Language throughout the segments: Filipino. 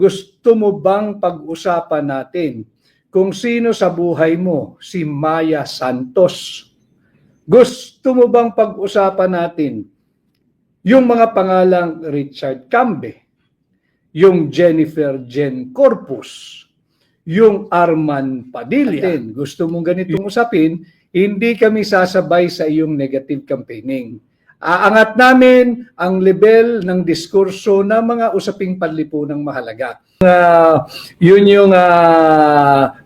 Gusto mo bang pag-usapan natin kung sino sa buhay mo si Maya Santos? Gusto mo bang pag-usapan natin yung mga pangalang Richard Cambe, yung Jennifer Jen Corpus, yung Arman Padilla? Gusto mong ganitong usapin, hindi kami sasabay sa iyong negative campaigning. Aangat namin ang level ng diskurso ng mga usaping panlipunang mahalaga. Yun yung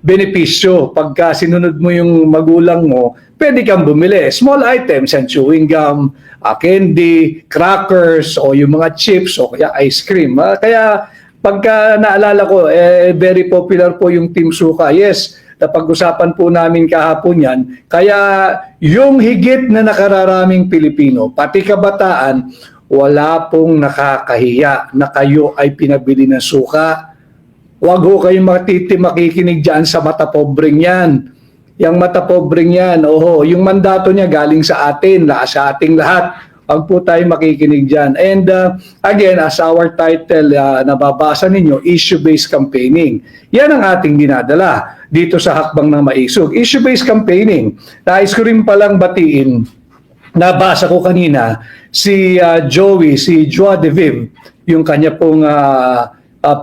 benepisyo. Pagka sinunod mo yung magulang mo, pwede kang bumili. Small items, and chewing gum, candy, crackers, o yung mga chips, o kaya ice cream. Kaya pagka naalala ko, very popular po yung Team Suka. Yes, napag-usapan po namin kahapon yan. Kaya yung higit na nakararaming Pilipino, pati kabataan, wala pong nakakahiya na kayo ay pinabili ng suka. Huwag ho kayong makikinig dyan sa mata pobreng yan. Yung mata pobreng yan, yung mandato niya galing sa atin, sa ating lahat. Huwag po tayo makikinig dyan. And again, as our title, nababasa ninyo, issue-based campaigning. Yan ang ating dinadala dito sa Hakbang ng Maisog. Issue-based campaigning. Nais ko rin palang batiin, nabasa ko kanina, si Joey, si Joie de Vive, yung kanya pong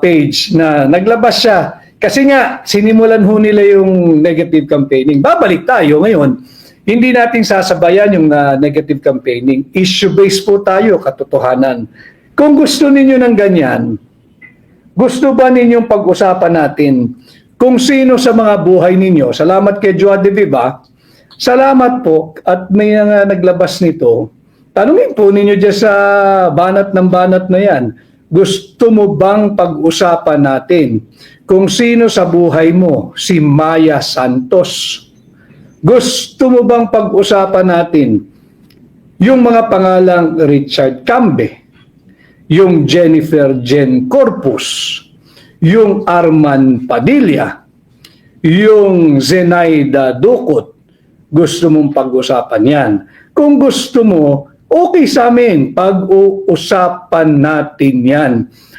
page na naglabas siya. Kasi nga, sinimulan ho nila yung negative campaigning. Babalik tayo ngayon. Hindi natin sasabayan yung negative campaigning. Issue-based po tayo, katotohanan. Kung gusto ninyo ng ganyan, gusto ba ninyong pag-usapan natin kung sino sa mga buhay ninyo? Salamat kay Joa de Viva. Salamat po at may naglabas nito. Tanungin po ninyo dyan sa banat ng banat na yan. Gusto mo bang pag-usapan natin kung sino sa buhay mo si Maya Santos? Gusto mo bang pag-usapan natin yung mga pangalang Richard Cambe, yung Jennifer Jen Corpus, yung Arman Padilla, yung Zenaida Ducot? Gusto mong pag-usapan yan? Kung gusto mo, okay sa amin, pag-uusapan natin yan.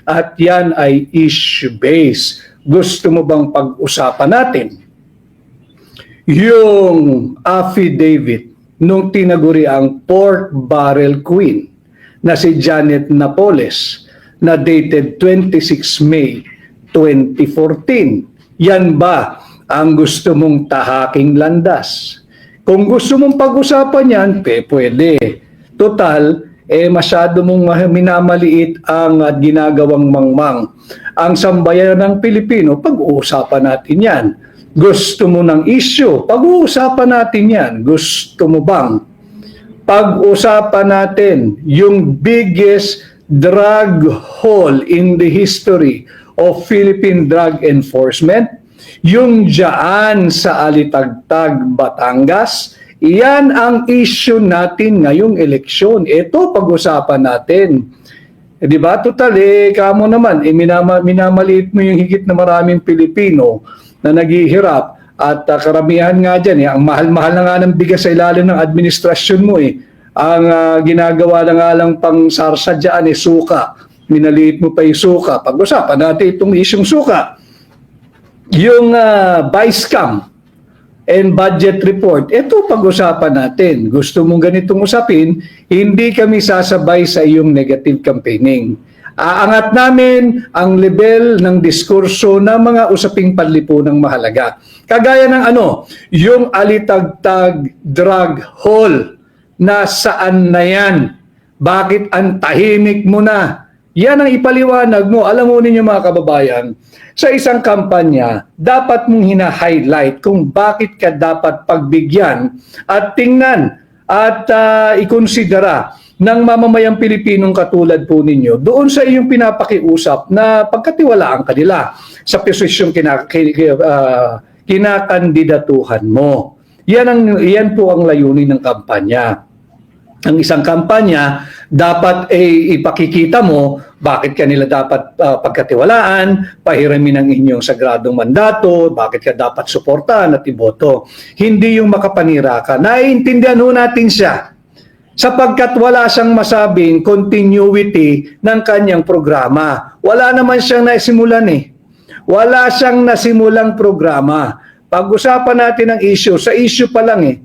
At yan ay issue-based. Gusto mo bang pag-usapan natin yung affidavit nung tinaguri ang Pork Barrel Queen na si Janet Napoles na dated 26 May 2014? Yan ba ang gusto mong tahaking landas? Kung gusto mong pag-usapan yan, pwede. Total, masyado mong minamaliit ang ginagawang mangmang. Ang sambayan ng Pilipino, pag-uusapan natin yan. Gusto mo ng issue, pag-uusapan natin yan. Gusto mo bang pag-usapan natin yung biggest drug haul in the history of Philippine Drug Enforcement? Yung dyan sa Alitagtag, Batangas? Iyan ang issue natin ngayong eleksyon. Ito pag-usapan natin. Di ba? Total, kamo naman, minamaliit mo yung higit na maraming Pilipino na naghihirap at karamihan nga dyan, ang mahal-mahal na nga ng bigas sa ilalim ng administrasyon mo Ang ginagawa na nga lang pang sarsa dyan suka. Minaliit mo pa yung suka. Pag-usapan natin itong isyong suka. Yung vice cam and budget report, ito pag-usapan natin. Gusto mong ganitong usapin, hindi kami sasabay sa iyong negative campaigning. Aangat namin ang level ng diskurso ng mga usaping panlipunang mahalaga. Kagaya ng yung Alitagtag drug haul. Nasaan na yan? Bakit ang tahimik mo na? Yan ang ipaliwanag mo. Alam mo ninyo mga kababayan, sa isang kampanya, dapat mong hina-highlight kung bakit ka dapat pagbigyan at tingnan at ikonsidera ng mamamayang Pilipinong katulad po ninyo doon sa iyong pinapakiusap na pagkatiwalaan kanila sa posisyong kinakandidatuhan mo. Yan po ang layunin ng kampanya. Ang isang kampanya, dapat ipakikita mo bakit kanila dapat pagkatiwalaan, pahiramin ang inyong sagradong mandato, bakit ka dapat suportahan at iboto. Hindi yung makapanira ka. Naiintindihan ho natin siya. sapagkat wala siyang masabing continuity ng kanyang programa. Wala naman siyang naisimulan eh. Wala siyang nasimulang programa. Pag-usapan natin ang issue, sa issue pa lang eh,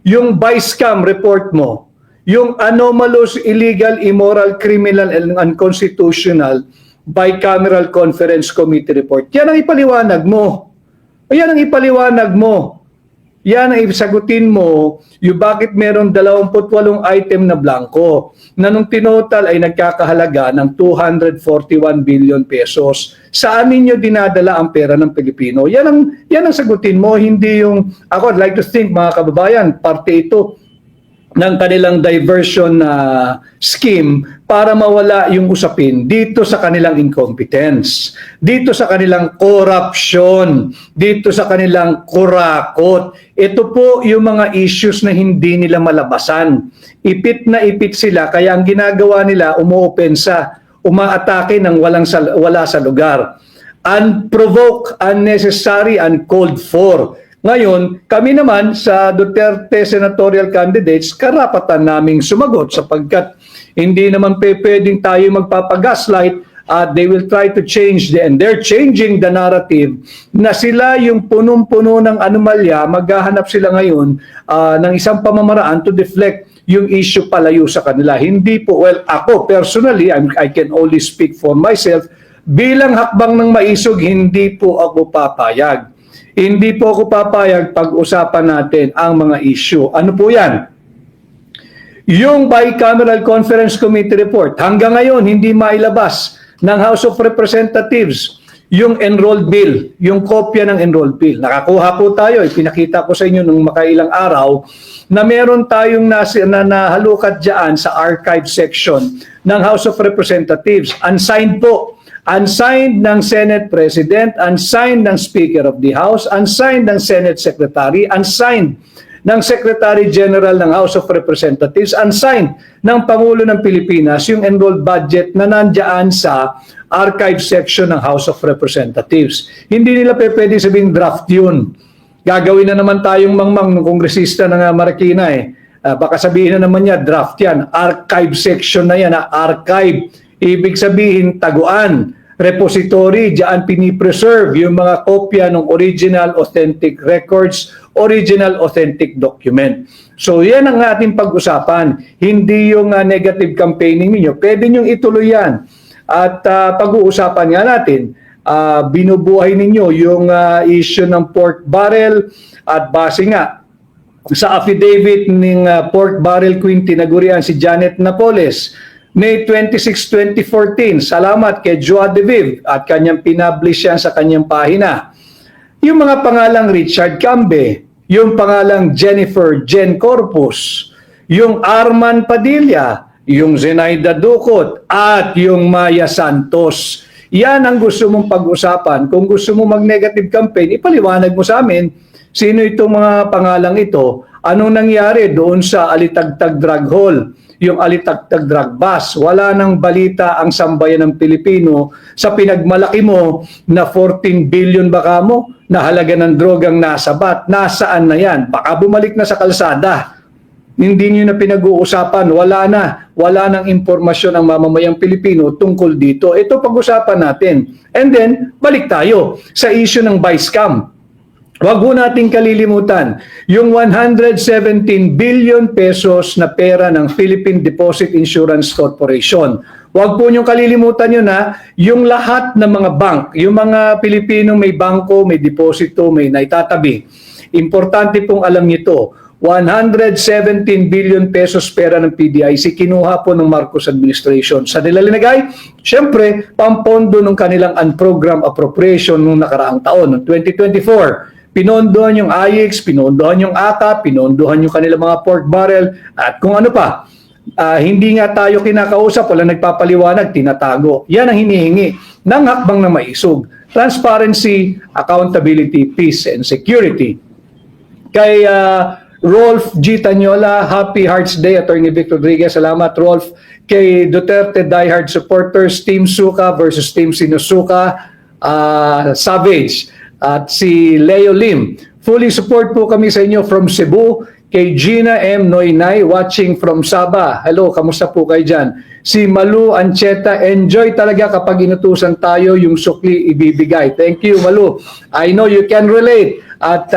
yung Vice-Cam report mo, yung anomalous, illegal, immoral, criminal, and unconstitutional bicameral conference committee report. Yan ang ipaliwanag mo. Yan ang ipaliwanag mo. Yan ang isagutin mo yung bakit meron 28 item na blanco na nung tinotal ay nagkakahalaga ng 241 billion pesos. Saan ninyo dinadala ang pera ng Pilipino? Yan ang sagutin mo, hindi yung, ako I'd like to think mga kababayan, parte ito ng kanilang diversion scheme para mawala yung usapin dito sa kanilang incompetence, dito sa kanilang corruption, dito sa kanilang kurakot. Ito po yung mga issues na hindi nila malabasan. Ipit na ipit sila, kaya ang ginagawa nila, umuopensa, umaatake ng wala sa lugar. Unprovoked, unnecessary, uncalled for. Ngayon, kami naman sa Duterte senatorial candidates, karapatan naming sumagot sapagkat hindi naman pwedeng tayo magpapagaslight at they will try to change and they're changing the narrative na sila yung punong-puno ng anomalya, maghahanap sila ngayon ng isang pamamaraan to deflect yung issue palayo sa kanila. Hindi po, well, ako personally, I can only speak for myself, bilang hakbang ng maisog, hindi po ako papayag. Hindi po ako papayag pag-usapan natin ang mga issue. Ano po yan? Yung Bicameral Conference Committee report, hanggang ngayon hindi mailabas ng House of Representatives yung enrolled bill, yung kopya ng enrolled bill. Nakakuha po tayo, ipinakita ko sa inyo nung makailang araw na meron tayong nahalukat dyan sa archive section ng House of Representatives. Unsigned po. Unsigned ng Senate President, unsigned ng Speaker of the House, unsigned ng Senate Secretary, unsigned ng Secretary General ng House of Representatives, unsigned ng Pangulo ng Pilipinas yung enrolled budget na nandiyan sa archive section ng House of Representatives. Hindi nila pwede sabing draft yun. Gagawin na naman tayong mangmang ng kongresista ng Marikina eh. Baka sabihin na naman niya, draft yan. Archive section na yan, archive. Ibig sabihin, taguan, repository, diyan pinipreserve yung mga kopya ng original authentic records, original authentic document. So yan ang ating pag-usapan, hindi yung negative campaigning ninyo. Pwede nyo ituloy yan. At pag-uusapan nga natin, binubuhay ninyo yung issue ng pork barrel at base nga sa affidavit ng pork barrel queen tinagurian si Janet Napoles, May 26, 2014, salamat kay Joa De Viv at kanyang pinablish yan sa kanyang pahina. Yung mga pangalang Richard Cambe, yung pangalang Jennifer Jen Corpus, yung Arman Padilla, yung Zenaida Ducot, at yung Maya Santos. Yan ang gusto mong pag-usapan. Kung gusto mo mag-negative campaign, ipaliwanag mo sa amin sino itong mga pangalang ito, anong nangyari doon sa Alitagtag Drug Hall, yung Alitagtag Drug Bus. Wala nang balita ang sambayan ng Pilipino sa pinagmalaki mo na 14 billion baka mo na halaga ng drogang nasabat. Nasaan na yan? Baka bumalik na sa kalsada. Hindi nyo na pinag-uusapan. Wala nang impormasyon ang mamamayang Pilipino tungkol dito. Ito pag-usapan natin. And then, balik tayo sa issue ng Vice-Cam. Huwag ho nating kalilimutan yung 117 billion pesos na pera ng Philippine Deposit Insurance Corporation. Huwag po niyong kalilimutan yun na yung lahat ng mga bank, yung mga Pilipino may bangko, may deposito, may naitatabi. Importante pong alam nito, 117 billion pesos pera ng PDIC kinuha po ng Marcos administration. Sa nilalagay, syempre, pampondo ng kanilang unprogrammed appropriation noong nakaraang taon, noong 2024. Pinondohan yung IX, pinondohan yung ATA, pinondohan yung kanilang mga pork barrel, at kung ano pa. Hindi nga tayo kinakausap, wala nagpapaliwanag, tinatago. Yan ang hinihingi ng hakbang na maisog. Transparency, accountability, peace, and security. Kay Rolf G. Tanyola, Happy Hearts Day, Attorney Vic Rodriguez. Salamat, Rolf. Kay Duterte diehard supporters, Team Suka versus Team Sinusuka, Savage. At si Leo Lim, fully support po kami sa inyo from Cebu. Kay Gina M. Noynay, watching from Sabah. Hello, kamusta po kayo dyan? Si Malu Ancheta, enjoy talaga kapag inutusan tayo yung sukli ibibigay. Thank you, Malu. I know you can relate. At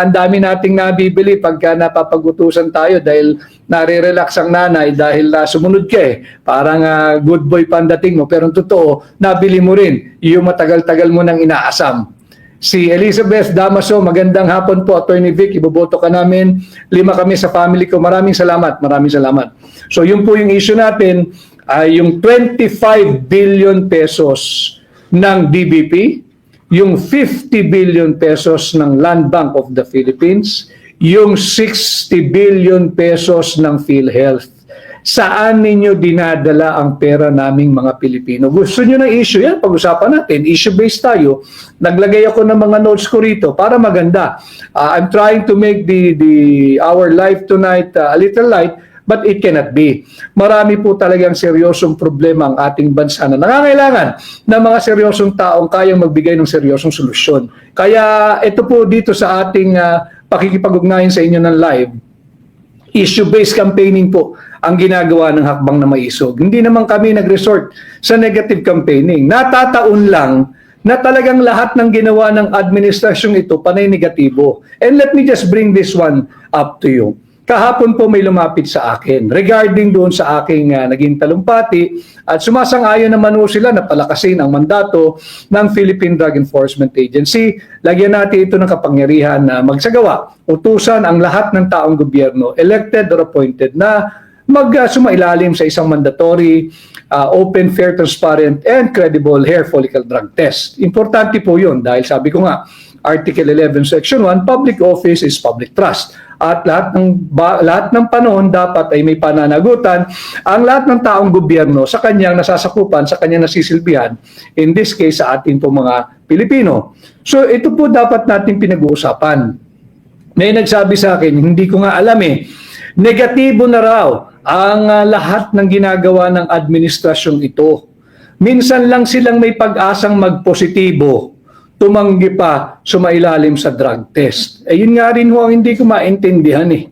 ang dami nating nabibili pagka napapag-utusan tayo dahil nare-relax ang nanay dahil sumunod ka eh. Parang good boy pa ang dating mo. Pero totoo, nabili mo rin yung matagal-tagal mo nang inaasam. Si Elizabeth Damaso, magandang hapon po, Attorney Vic, iboboto ka namin. 5 kami sa family ko. Maraming salamat, maraming salamat. So yun po yung issue natin, yung 25 billion pesos ng DBP, yung 50 billion pesos ng Land Bank of the Philippines, yung 60 billion pesos ng PhilHealth. Saan ninyo dinadala ang pera naming mga Pilipino? Gusto nyo ng issue yan? Pag-usapan natin. Issue-based tayo. Naglagay ako ng mga notes ko rito para maganda. I'm trying to make our life tonight a little light, but it cannot be. Marami po talagang seryosong problema ang ating bansa na nangangailangan ng mga seryosong taong kayang magbigay ng seryosong solusyon. Kaya ito po dito sa ating pakikipag-ugnayan sa inyo ng live, issue-based campaigning po ang ginagawa ng Hakbang na Maisog. Hindi naman kami nag-resort sa negative campaigning. Natataon lang na talagang lahat ng ginawa ng administrasyong ito panay negatibo. And let me just bring this one up to you. Kahapon po may lumapit sa akin regarding doon sa aking naging talumpati at sumasang-ayon naman po sila na palakasin ang mandato ng Philippine Drug Enforcement Agency. Lagyan natin ito ng kapangyarihan na magsagawa. Utusan ang lahat ng taong gobyerno, elected or appointed, na sumailalim sa isang mandatory, open, fair, transparent, and credible hair follicle drug test. Importante po yun dahil sabi ko nga, Article 11, Section 1, public office is public trust. At lahat ng panahon dapat ay may pananagutan ang lahat ng taong gobyerno sa kanyang nasasakupan, sa kanyang nasisilbihan, in this case sa ating po mga Pilipino. So ito po dapat natin pinag-uusapan. May nagsabi sa akin, hindi ko nga alam eh, negatibo na raw ang lahat ng ginagawa ng administrasyong ito. Minsan lang silang may pag-asang magpositibo, tumanggi pa sumailalim sa drug test. Eh yun nga rin ho ang hindi ko maintindihan eh.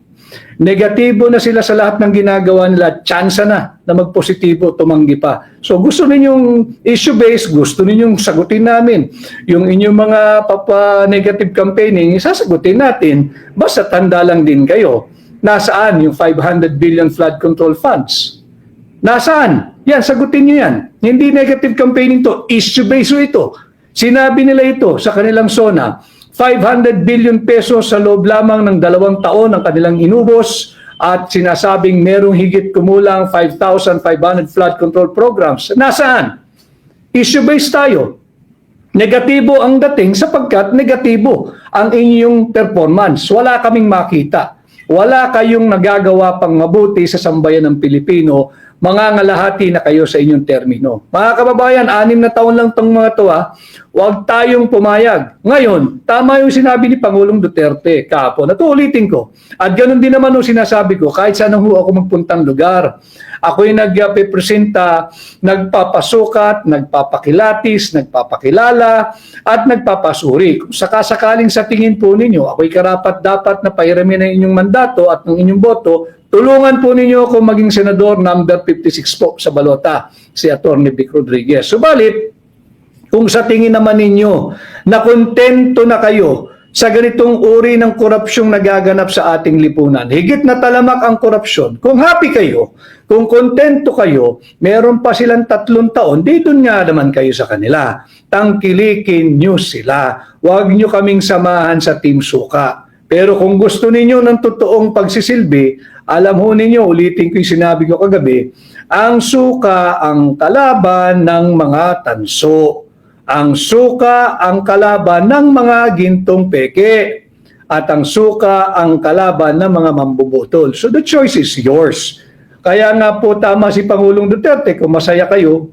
Negatibo na sila sa lahat ng ginagawa nila, tsansa na magpositibo, tumanggi pa. So gusto ninyong issue-based, gusto ninyong sagutin namin. Yung inyong mga negative campaigning, sasagutin natin. Basta tanda lang din kayo. Nasaan yung 500 billion flood control funds? Nasaan? Yan, sagutin nyo yan. Hindi negative campaigning to, issue-based ito. Sinabi nila ito sa kanilang SONA, 500 billion pesos sa loob lamang ng 2 taon ang kanilang inubos at sinasabing merong higit kumulang 5,500 flood control programs. Nasaan? Issue-based tayo. Negatibo ang dating sapagkat negatibo ang inyong performance. Wala kaming makita. Wala kayong nagagawa pang mabuti sa sambayan ng Pilipino, mangangalahati na kayo sa inyong termino. Mga kababayan, 6 na taon lang itong mga to huwag tayong pumayag. Ngayon, tama yung sinabi ni Pangulong Duterte kahapon. At ulitin ko. At ganun din naman yung sinasabi ko, kahit saan ho ako magpuntang lugar. Ako'y nagpresenta, nagpapasukat, nagpapakilatis, nagpapakilala, at nagpapasuri. Kung sakasakaling sa tingin po ninyo, ako'y karapat-dapat na pairamin ang inyong mandato at ng inyong boto, tulungan po ninyo ako maging senador number 56 po sa balota, si Atty. Vic Rodriguez. Subalit, kung sa tingin naman ninyo na kontento na kayo sa ganitong uri ng korupsyong nagaganap sa ating lipunan, higit na talamak ang korupsyon, kung happy kayo, kung kontento kayo, meron pa silang 3 taon, dito nga naman kayo sa kanila. Tangkilikin nyo sila. Huwag nyo kaming samahan sa Team Suka. Pero kung gusto ninyo ng totoong pagsisilbi, alam ho ninyo, ulitin ko yung sinabi ko kagabi, ang suka ang kalaban ng mga tanso. Ang suka ang kalaban ng mga gintong peke. At ang suka ang kalaban ng mga mambubutol. So the choice is yours. Kaya nga po tama si Pangulong Duterte, kung masaya kayo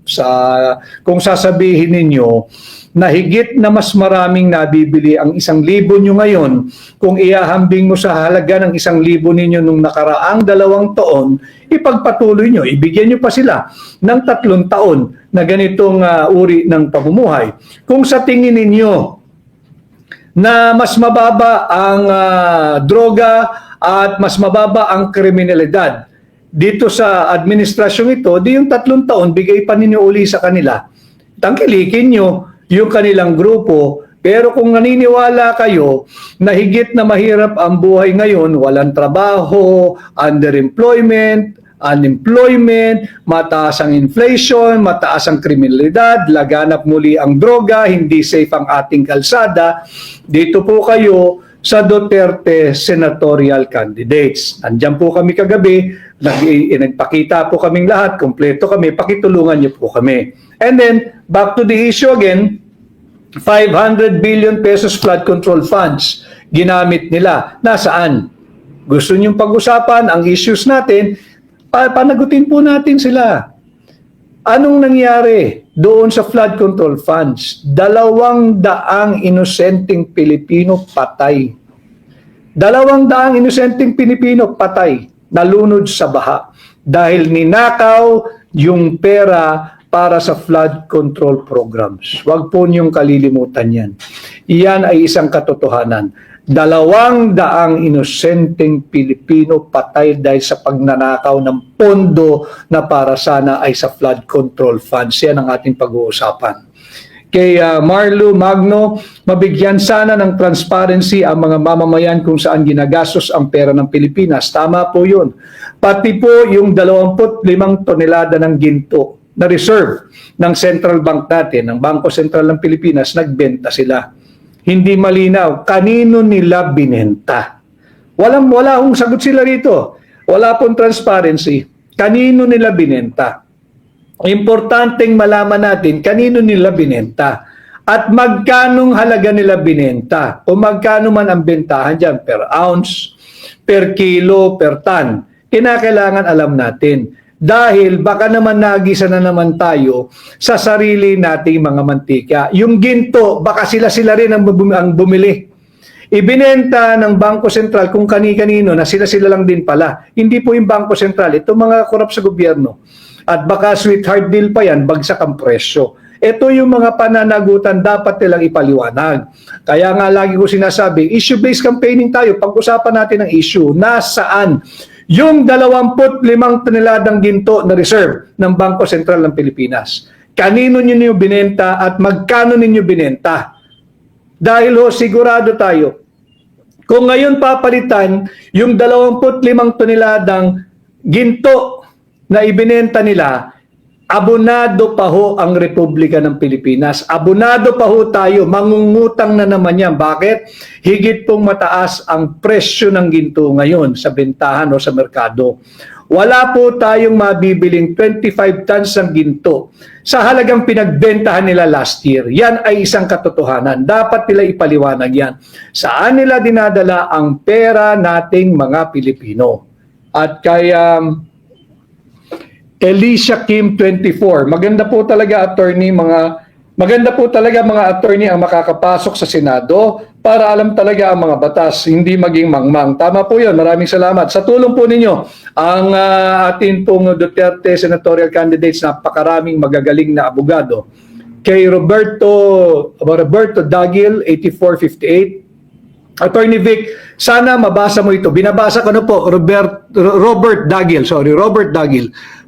kung sasabihin ninyo na higit na mas maraming nabibili ang 1,000 nyo ngayon kung iahambing mo sa halaga ng 1,000 ninyo nung nakaraang 2 taon, ipagpatuloy nyo, ibigyan nyo pa sila ng 3 taon na ganitong uri ng pamumuhay. Kung sa tingin ninyo na mas mababa ang droga at mas mababa ang kriminalidad dito sa administrasyong ito, di yung 3 taon bigay paniniuli sa kanila. Tangkilikin nyo yung kanilang grupo, pero kung naniniwala kayo na higit na mahirap ang buhay ngayon, walang trabaho, underemployment, unemployment, mataas ang inflation, mataas ang kriminalidad, laganap muli ang droga, hindi safe ang ating kalsada, dito po kayo sa Duterte senatorial candidates. Nandiyan po kami kagabi, nagpakita po kaming lahat, kompleto kami, pakitulungan niyo po kami. And then, back to the issue again, 500 billion pesos flood control funds ginamit nila. Nasaan? Gusto niyong pag-usapan ang issues natin, panagutin po natin sila. Anong nangyari doon sa flood control funds? 200 inosenteng Pilipino patay. 200 inosenteng Pilipino patay, nalunod sa baha dahil ninakaw yung pera para sa flood control programs. Huwag po niyong kalilimutan yan. Iyan ay isang katotohanan. 200 inosenteng Pilipino patay dahil sa pagnanakaw ng pondo na para sana ay sa flood control funds. Yan ang ating pag-uusapan. Kay Marlo Magno, mabigyan sana ng transparency ang mga mamamayan kung saan ginagastos ang pera ng Pilipinas. Tama po yun. Pati po yung 25 tonelada ng ginto na reserve ng Central Bank natin, ng Bangko Sentral ng Pilipinas, nagbenta sila. Hindi malinaw, kanino nila binenta? Wala akong sagot sila rito. Wala pong transparency. Kanino nila binenta? Importanteng malaman natin kanino nila binenta at magkanong halaga nila binenta o magkano man ang bentahan dyan per ounce, per kilo, per ton. Kinakailangan alam natin dahil baka naman nagisa na naman tayo sa sarili nating mga mantika. Yung ginto, baka sila rin ang bumili. Ibinenta ng Bangko Sentral kung kani-kanino na sila lang din pala. Hindi po yung Bangko Sentral, ito mga korap sa gobyerno. At baka sweetheart deal pa yan, bagsak ang presyo. Ito yung mga pananagutan dapat nilang ipaliwanag. Kaya nga lagi ko sinasabi, issue-based campaigning tayo. Pag-usapan natin ang issue. Nasaan yung 25 toneladang ginto na reserve ng Bangko Sentral ng Pilipinas? Kanino ninyo binenta at magkano ninyo binenta? Dahil sigurado tayo, kung ngayon papalitan yung 25 toneladang ginto na ibinenta nila, abonado pa ho ang Republika ng Pilipinas. Abonado pa ho tayo, mangungutang na naman yan. Bakit? Higit pong mataas ang presyo ng ginto ngayon sa bentahan o sa merkado. Wala po tayong mabibiling 25 tons ng ginto sa halagang pinagbentahan nila last year. Yan ay isang katotohanan. Dapat nila ipaliwanag yan. Saan nila dinadala ang pera nating mga Pilipino? At kaya Elisha Kim 24. Maganda po talaga mga attorney ang makakapasok sa Senado para alam talaga ang mga batas, hindi maging mangmang. Tama po 'yon. Maraming salamat. Sa tulong po ninyo, ang atin pong Duterte senatorial candidates, napakaraming magagaling na abogado. Kay Roberto Dagil 8458. Attorney Vic, sana mabasa mo ito. Binabasa ko na po, Robert Dagil.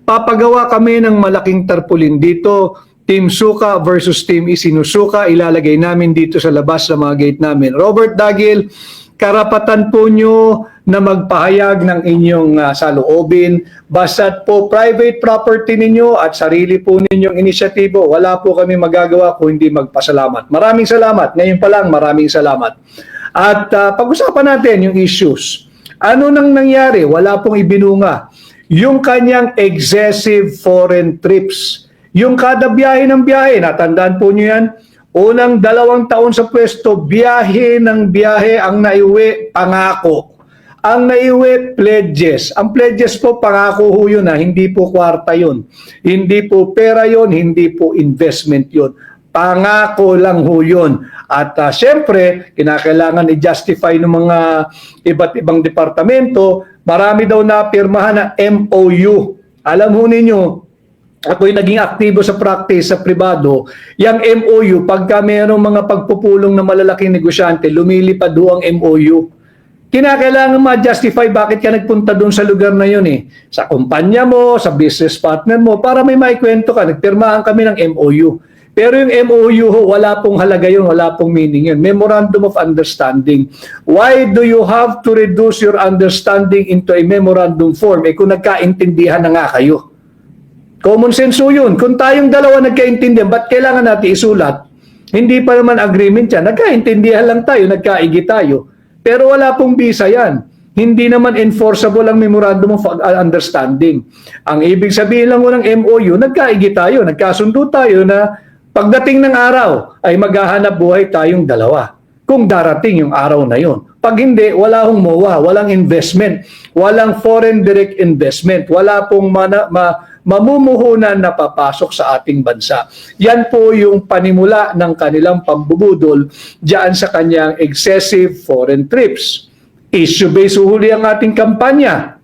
Papagawa kami ng malaking tarpaulin dito, Team Suka versus Team Isinusuka, ilalagay namin dito sa labas ng mga gate namin. Robert Dagil, karapatan po nyo na magpahayag ng inyong saloobin, basta't po private property ninyo at sarili po ninyong inisyatibo, wala po kami magagawa kung hindi magpasalamat. Maraming salamat. Ngayon pa lang, maraming salamat. At pag-usapan natin yung issues. Ano nang nangyari? Wala pong ibinunga. Yung kanyang excessive foreign trips. Yung kada biyahe ng biyahe, natandaan po nyo yan, unang 2 taon sa pwesto, biyahe ng biyahe, ang naiuwi, pangako. Ang naiuwi, pledges. Ang pledges po, pangako ho yun, hindi po kwarta yun. Hindi po pera yun, hindi po investment yun. Pangako lang ho yun. At syempre, kinakailangan i-justify ng mga iba't ibang departamento. Marami daw na pirmahan na MOU. Alam ho ninyo, ako'y naging aktibo sa practice sa pribado, yung MOU, pagka mayroong mga pagpupulong na malalaking negosyante, lumilipad ho ang MOU. Kinakailangan ma-justify bakit ka nagpunta doon sa lugar na yun eh. Sa kumpanya mo, sa business partner mo, para may maikwento ka. Nagpirmahan kami ng MOU. Pero yung MOU, wala pong halaga yun, wala pong meaning yun. Memorandum of Understanding. Why do you have to reduce your understanding into a memorandum form? Eh kung nagkaintindihan na nga kayo. Common sense yun. Kung tayong dalawa nagkaintindihan, ba't kailangan natin isulat? Hindi pa naman agreement yan. Nagkaintindihan lang tayo, nagkaigi tayo. Pero wala pong visa yan. Hindi naman enforceable ang Memorandum of Understanding. Ang ibig sabihin lang ng MOU, nagkaigi tayo, nagkasundo tayo na pagdating ng araw ay maghahanap buhay tayong dalawa. Kung darating yung araw na yon. Pag hindi, wala hong MOA, walang investment, walang foreign direct investment, wala pong mamumuhunan na papasok sa ating bansa. Yan po yung panimula ng kanilang pambubudol diyan sa kanyang excessive foreign trips. Issue-based huli ang ating kampanya.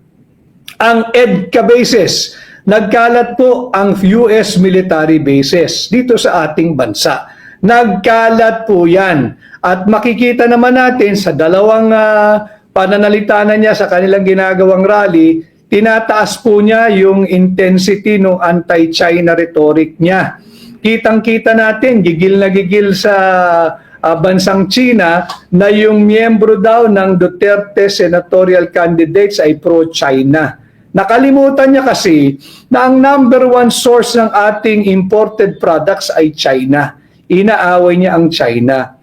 Ang EDCA bases, nagkalat po ang US military bases dito sa ating bansa. Nagkalat po yan. At makikita naman natin sa dalawang pananalita na niya sa kanilang ginagawang rally, tinataas po niya yung intensity ng anti-China rhetoric niya. Kitang-kita natin, gigil na gigil sa bansang China na yung miyembro daw ng Duterte senatorial candidates ay pro-China. Nakalimutan niya kasi na ang number one source ng ating imported products ay China. Inaaway niya ang China.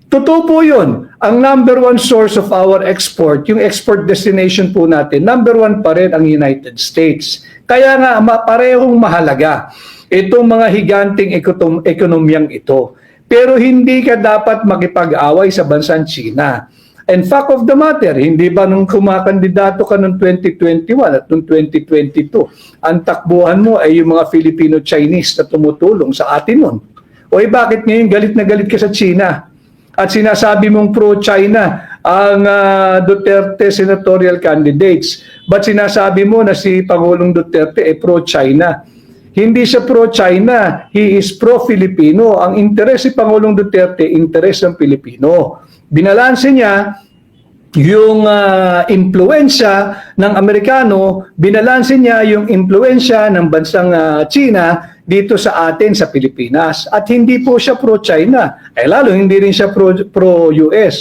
Totoo po yun. Ang number one source of our export, yung export destination po natin, number one pa rin ang United States. Kaya nga, parehong mahalaga itong mga higanting ekonomiyang ito. Pero hindi ka dapat makipag-away sa bansang China. And fact of the matter, hindi ba nung kumakandidato ka noong 2021 at noong 2022, ang takbuhan mo ay yung mga Filipino-Chinese na tumutulong sa atin nun? O bakit ngayon galit na galit ka sa China? At sinasabi mong pro-China ang Duterte senatorial candidates. But sinasabi mo na si Pangulong Duterte ay pro-China? Hindi siya pro-China, he is pro-Filipino. Ang interes si Pangulong Duterte, interes ng Pilipino. Binalanse niya yung impluensya ng Amerikano, binalanse niya yung impluensya ng bansang China dito sa atin sa Pilipinas. At hindi po siya pro-China. Lalo hindi rin siya pro-US.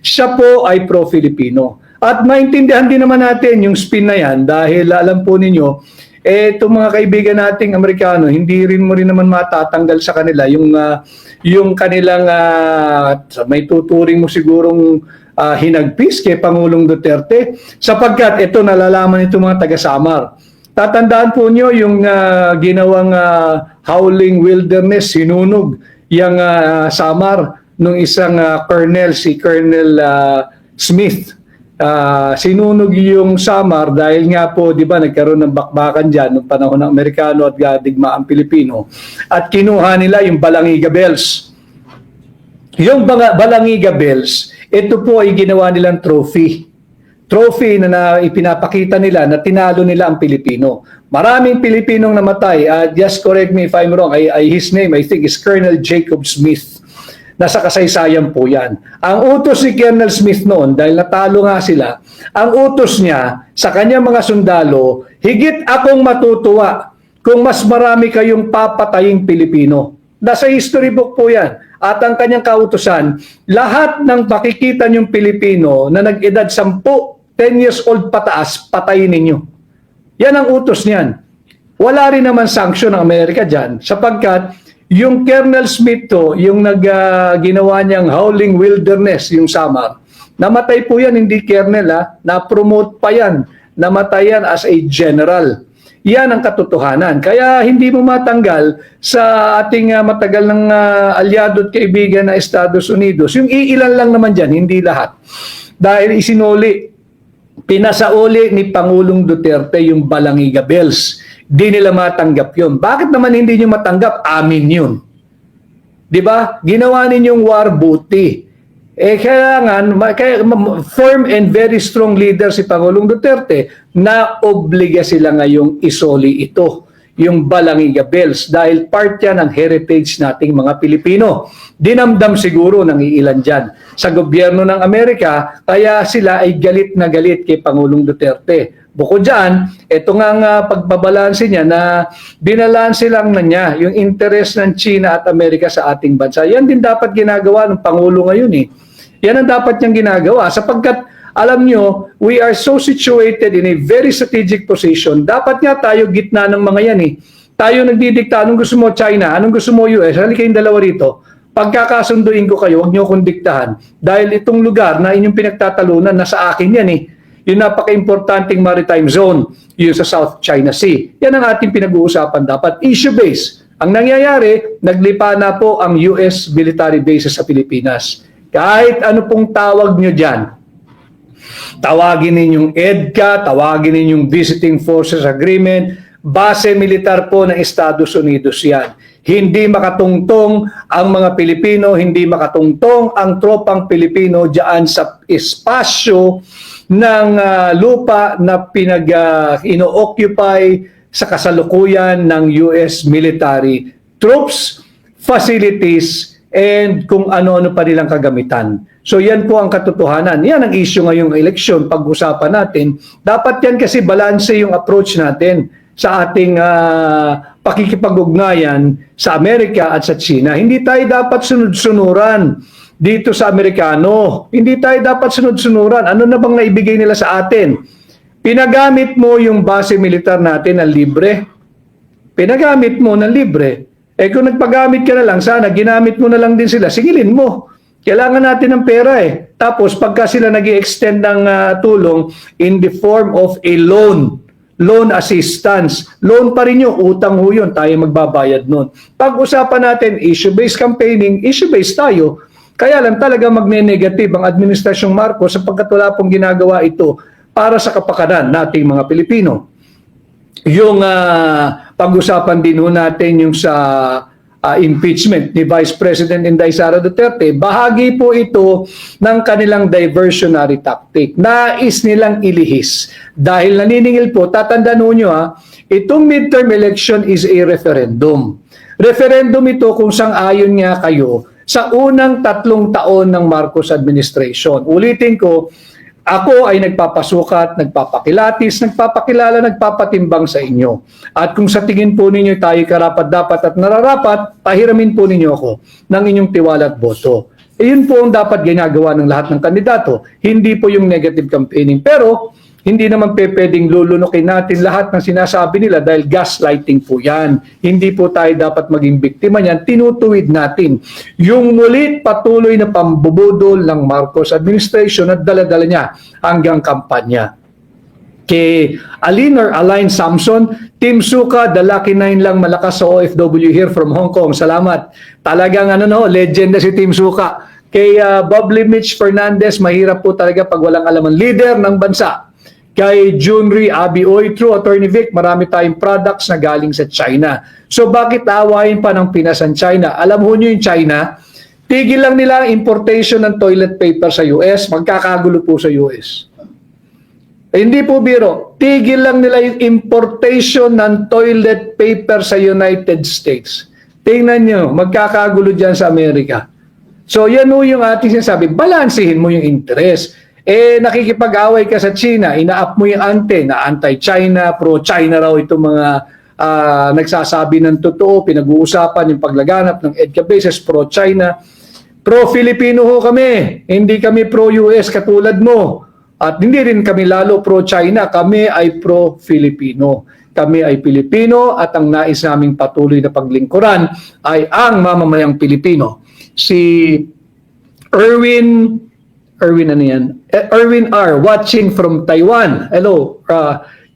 Siya po ay pro-Filipino. At maintindihan din naman natin yung spin na yan dahil alam po ninyo, itong mga kaibigan nating Amerikano, hindi rin mo rin naman matatanggal sa kanila yung kanilang may tuturing mo sigurong hinagpis kay Pangulong Duterte sapagkat ito nalalaman nito mga taga-Samar. Tatandaan po nyo yung ginawang howling wilderness, sinunog yung Samar nung isang colonel, si Colonel Smith. Sinunog yung Samar dahil nga po, di ba, nagkaroon ng bakbakan dyan noong panahon ng Amerikano at digma ang Pilipino. At kinuha nila yung Balangiga Bells. Yung Balangiga Bells, ito po ay ginawa nilang trophy. Trophy na ipinapakita nila na tinalo nila ang Pilipino. Maraming Pilipinong namatay. Just correct me if I'm wrong. His name, I think, is Colonel Jacob Smith. Nasa kasaysayan po yan. Ang utos ni Colonel Smith noon, dahil natalo nga sila, ang utos niya sa kanyang mga sundalo, higit akong matutuwa kung mas marami kayong papataying Pilipino. Nasa history book po yan. At ang kanyang kautusan, lahat ng makikita niyong Pilipino na nag-edad 10 years old pataas, patayin ninyo. Yan ang utos niyan. Wala rin naman sanction ng Amerika dyan sapagkat yung Colonel Smith to, yung ginawa niyang howling wilderness, yung Samar, namatay po yan, hindi Colonel, na-promote pa yan, namatay yan as a general. Yan ang katotohanan. Kaya hindi mo matanggal sa ating matagal ng alyado at kaibigan na Estados Unidos. Yung iilan lang naman dyan, hindi lahat. Dahil pinasauli ni Pangulong Duterte yung Balangiga Bells. Di nila matanggap yun. Bakit naman hindi nyo matanggap? Amin yun. Di ba? Ginawa ninyong war booty. Kailangan, firm and very strong leader si Pangulong Duterte na obliga sila ngayong isoli ito. yung Balangiga Bells dahil part yan ng heritage nating mga Pilipino. Dinamdam siguro ng iilan dyan sa gobyerno ng Amerika, kaya sila ay galit na galit kay Pangulong Duterte. Bukod dyan, ito nga pagbabalanse niya na binalanse lang na niya yung interest ng China at Amerika sa ating bansa. Yan din dapat ginagawa ng Pangulo ngayon eh. Yan ang dapat niyang ginagawa sapagkat alam nyo, we are so situated in a very strategic position. Dapat nga tayo gitna ng mga yan eh. Tayo nagdidikta, anong gusto mo China, anong gusto mo US, halika kayong dalawa rito. Pagkakasunduin ko kayo, huwag nyo akong diktahan. Dahil itong lugar na inyong pinagtatalunan, nasa akin yan eh. Yung napaka-importanting maritime zone, yung sa South China Sea. Yan ang ating pinag-uusapan dapat. Issue-based. Ang nangyayari, naglipa na po ang US military bases sa Pilipinas. Kahit ano pong tawag nyo dyan, tawagin ninyong EDCA, tawagin ninyong Visiting Forces Agreement, base militar po ng Estados Unidos yan. Hindi makatungtong ang mga Pilipino, hindi makatungtong ang tropang Pilipino diyan sa espasyo ng lupa na ino-occupy sa kasalukuyan ng US military troops, facilities, and kung ano-ano pa nilang kagamitan. So yan po ang katotohanan. Yan ang issue ngayong eleksyon, pag-usapan natin. Dapat yan kasi balanse yung approach natin sa ating pakikipag-ugnayan sa Amerika at sa China. Hindi tayo dapat sunod-sunuran dito sa Amerikano. Hindi tayo dapat sunod-sunuran. Ano na bang naibigay nila sa atin? Pinagamit mo yung base militar natin na libre. Pinagamit mo na libre. Eh kung nagpagamit ka na lang, sana ginamit mo na lang din sila. Singilin mo. Kailangan natin ng pera eh. Tapos pagka sila nag-i-extend ng tulong in the form of a loan assistance. Loan pa rin yung utang ho yun. Tayo magbabayad nun. Pag-usapan natin issue-based campaigning, issue-based tayo. Kaya lang talaga magne-negative ang Administrasyong Marcos sapagkat wala pong ginagawa ito para sa kapakanan nating mga Pilipino. Yung pag-usapan din ho natin yung sa impeachment ni Vice President Inday Sara Duterte, bahagi po ito ng kanilang diversionary tactic. Nais nilang ilihis. Dahil naniningil po, tatandaan nyo itong midterm election is a referendum. Referendum ito kung sang-ayon nga kayo sa unang 3 taon ng Marcos administration. Ulitin ko, ako ay nagpapasukat, nagpapakilatis, nagpapakilala, nagpapatimbang sa inyo. At kung sa tingin po ninyo tayo karapat-dapat at nararapat, pahiramin po ninyo ako ng inyong tiwala at boto. E yun po ang dapat ginagawa ng lahat ng kandidato. Hindi po yung negative campaigning. Pero hindi naman pwedeng lulunukin natin lahat ng sinasabi nila dahil gaslighting po yan. Hindi po tayo dapat maging biktima niyan. Tinutuwid natin yung mulit patuloy na pambubudol ng Marcos administration at dala-dala niya hanggang kampanya. Kay Aline Samson, Team Suka, the lucky 9 lang malakas sa OFW here from Hong Kong. Salamat. Talagang legenda si Team Suka. Kay Bobley Mitch Fernandez, mahirap po talaga pag walang alaman. Leader ng bansa. Kay Junri Abioy, True Attorney Vic, marami tayong products na galing sa China. So bakit awayin pa ng Pinas ang China? Alam mo nyo yung China, tigil lang nila ang importation ng toilet paper sa US, magkakagulo po sa US. Hindi po biro, tigil lang nila yung importation ng toilet paper sa United States. Tingnan nyo, magkakagulo dyan sa Amerika. So yan o yung ating sinasabi, balansehin mo yung interest. Nakikipag-away ka sa China, ina-up mo yung ante na anti-China, pro-China raw itong mga nagsasabi ng totoo, pinag-uusapan yung paglaganap ng EDCA bases, pro-China. Pro-Filipino ho kami, hindi kami pro-US katulad mo. At hindi rin kami lalo pro-China, kami ay pro-Filipino. Kami ay Pilipino at ang nais naming patuloy na paglingkuran ay ang mamamayang Pilipino. Si Erwin R. watching from Taiwan. Hello.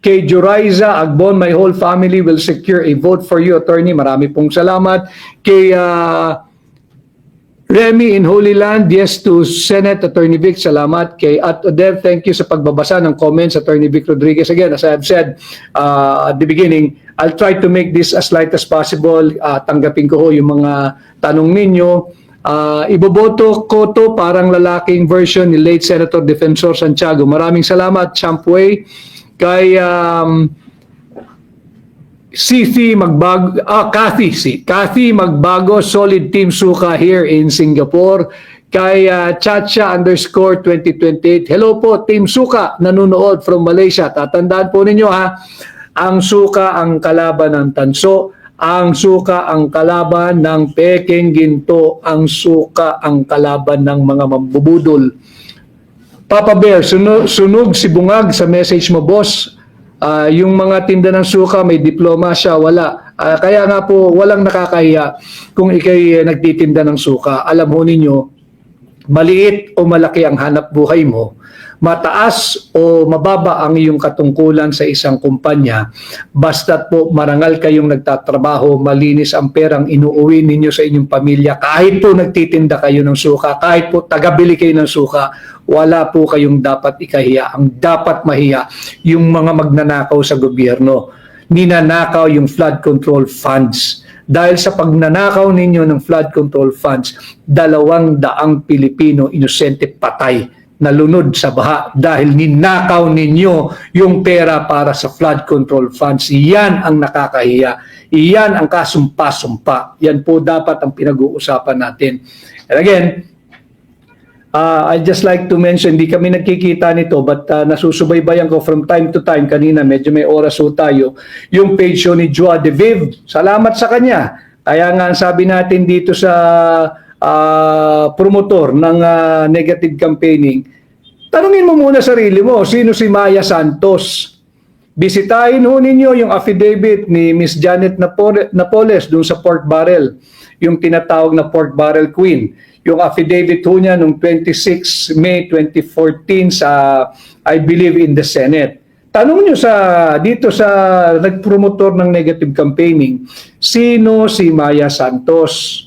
Kay Juraiza Agbon, my whole family will secure a vote for you, attorney. Marami pong salamat. Kay Remy in Holy Land, yes to Senate, Attorney Vic, salamat. Kay At Odev, thank you sa pagbabasa ng comments, Attorney Vic Rodriguez. Again, as I have said at the beginning, I'll try to make this as light as possible. Tanggapin ko ho yung mga tanong ninyo. Iboboto ko to parang lalaking version ni late Senator Defensor Santiago. Maraming salamat, Champway. Kay Kathy Magbago, solid Team Suka here in Singapore. Kay Chacha_2028, hello po Team Suka, nanonood from Malaysia. Tatandaan po ninyo ha, ang suka ang kalaban ng tanso, ang suka ang kalaban ng peking ginto, ang suka ang kalaban ng mga mambubudol. Papa Bear, sunog si Bungag sa message mo, boss. Yung mga tinda ng suka, may diploma siya, wala. Kaya nga po, walang nakakahiya kung ikay nagtitinda ng suka. Alam mo ninyo, maliit o malaki ang hanap buhay mo, mataas o mababa ang iyong katungkulan sa isang kumpanya, basta't po marangal kayong nagtatrabaho, malinis ang perang inuuwi ninyo sa inyong pamilya, kahit po nagtitinda kayo ng suka, kahit po tagabili kayo ng suka, wala po kayong dapat ikahiya. Ang dapat mahiya, yung mga magnanakaw sa gobyerno. Ninanakaw yung flood control funds. Dahil sa pagnanakaw ninyo ng flood control funds, 200 Pilipino inosente patay, nalunod sa baha dahil ninakaw ninyo yung pera para sa flood control funds. Iyan ang nakakahiya. Iyan ang kasumpa-sumpa. Yan po dapat ang pinag-uusapan natin. And again, I'd just like to mention, hindi kami nagkikita nito, but nasusubaybayan ko from time to time. Kanina, medyo may oras ho tayo. Yung page show ni Joa De Viv, salamat sa kanya. Kaya nga sabi natin dito sa promotor ng negative campaigning, tanungin mo muna sarili mo, sino si Maya Santos? Bisitahin ho ninyo yung affidavit ni Miss Janet Napoles dun sa pork barrel, yung tinatawag na pork barrel queen. Yung affidavit ho niya noong 26 May 2014 sa, I believe, in the Senate. Tanong nyo dito sa nagpromotor ng negative campaigning, sino si Maya Santos?